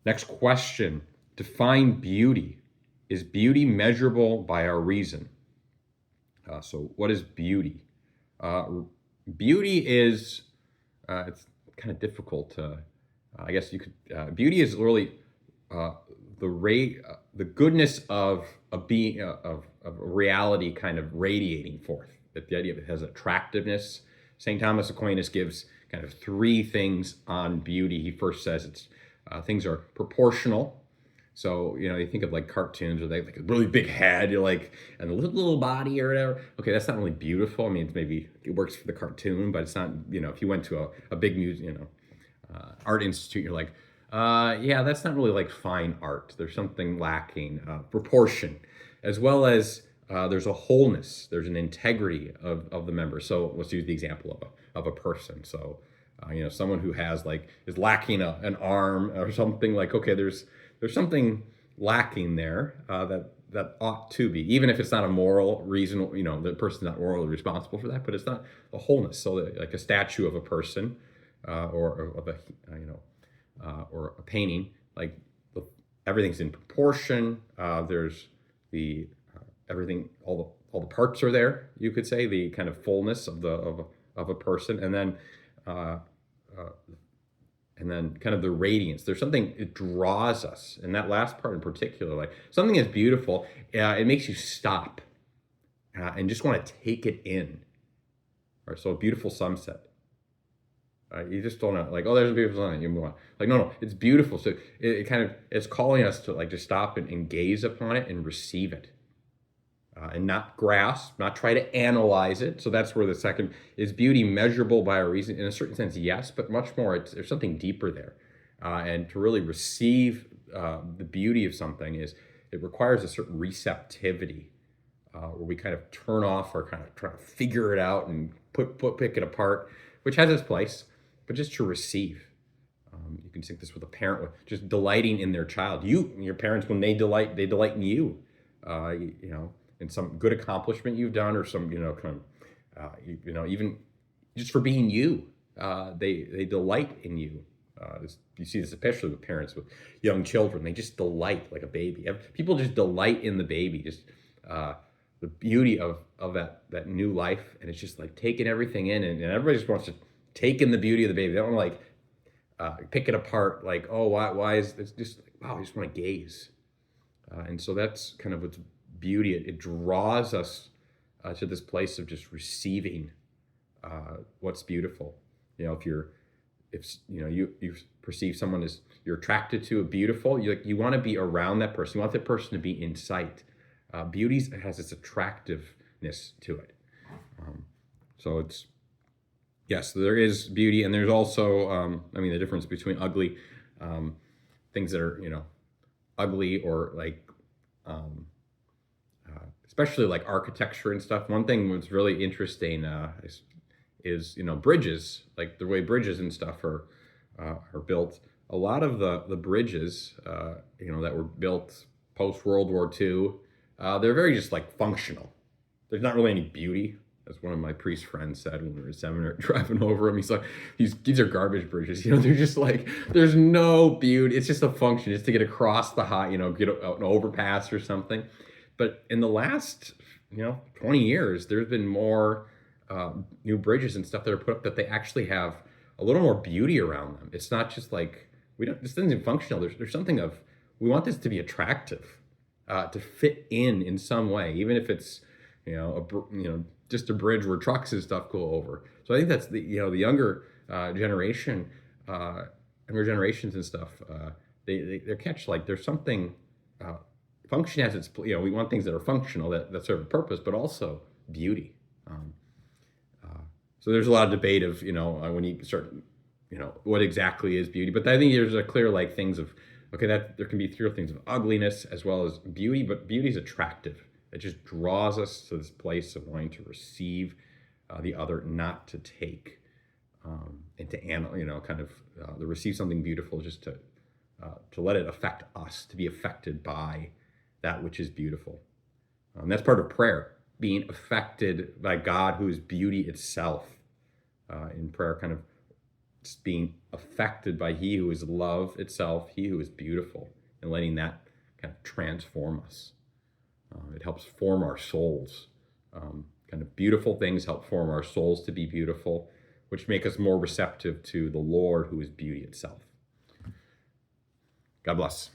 Next question. Define beauty. Is beauty measurable by our reason? So what is beauty? Uh, Beauty is, it's kind of difficult to, I guess you could, beauty is really uh, the goodness of a being, of a reality kind of radiating forth. That the idea of it has attractiveness. St. Thomas Aquinas gives kind of three things on beauty. He first says it's things are proportional. So, you think of like cartoons where they have like a really big head, you're like, and a little body or whatever. Okay, that's not really beautiful. I mean, maybe it works for the cartoon, but it's not, if you went to a big art institute, you're like, yeah, that's not really like fine art. There's something lacking, proportion, as well as there's a wholeness, there's an integrity of the member. So let's use the example of a person. So, someone who has like is lacking an arm or something like, okay, there's something lacking there that ought to be, even if it's not a moral reason. The person's not morally responsible for that, but it's not a wholeness. So, like a statue of a person, or of a or a painting, like everything's in proportion. There's the everything, all the parts are there. You could say the kind of fullness of a person, uh, uh, and then kind of the radiance. There's something, it draws us, and that last part in particular, like something is beautiful. It makes you stop and just want to take it in. Right, so a beautiful sunset. You just don't know, like, oh, there's a beautiful sunset. You move on. Like, no, it's beautiful. So it kind of it's calling us to like just stop and gaze upon it and receive it. And not grasp, not try to analyze it. So that's where the second is beauty measurable by a reason. In a certain sense, yes, but much more, there's something deeper there. And to really receive the beauty of something it requires a certain receptivity, where we kind of turn off or kind of try to figure it out and pick it apart, which has its place, but just to receive. You can think this with a parent, with just delighting in their child. Your parents, when they delight in you. In some good accomplishment you've done, or some, kind of, even just for being you. They delight in you. You see this especially with parents with young children. They just delight like a baby. People just delight in the baby, just the beauty of that new life, and it's just like taking everything in, and everybody just wants to take in the beauty of the baby. They don't want to like pick it apart. Like, oh, why is this? Just like, wow, I just want to gaze. And so that's kind of what's beauty. It draws us to this place of just receiving what's beautiful. If you perceive someone as you're attracted to a beautiful, you want to be around that person. You want that person to be in sight. Beauty has its attractiveness to it. So it's yes, there is beauty, and there's also the difference between ugly things that are ugly, or like especially like architecture and stuff. One thing that's really interesting is bridges, like the way bridges and stuff are built. A lot of the bridges that were built post World War II, they're very just like functional. There's not really any beauty. As one of my priest friends said when we were at seminary driving over him, he's like, these are garbage bridges. They're just like, there's no beauty. It's just a function, just to get across the high, get out an overpass or something. But in the last, 20 years, there's been more new bridges and stuff that are put up that they actually have a little more beauty around them. It's not just like, this isn't functional. There's something of, we want this to be attractive, to fit in some way, even if it's, just a bridge where trucks and stuff go over. So I think that's the younger generation, younger generations and stuff. They catch, like, there's something. Function has its, we want things that are functional, that serve a purpose, but also beauty. So there's a lot of debate of when you start, what exactly is beauty. But I think there's a clear like things of, okay, that there can be clear things of ugliness as well as beauty, but beauty is attractive. It just draws us to this place of wanting to receive the other, not to take, and to kind of to receive something beautiful, just to let it affect us, to be affected by that which is beautiful. That's part of prayer, being affected by God, who is beauty itself. In prayer, kind of just being affected by He who is love itself, He who is beautiful, and letting that kind of transform us. It helps form our souls. Kind of beautiful things help form our souls to be beautiful, which make us more receptive to the Lord who is beauty itself. God bless.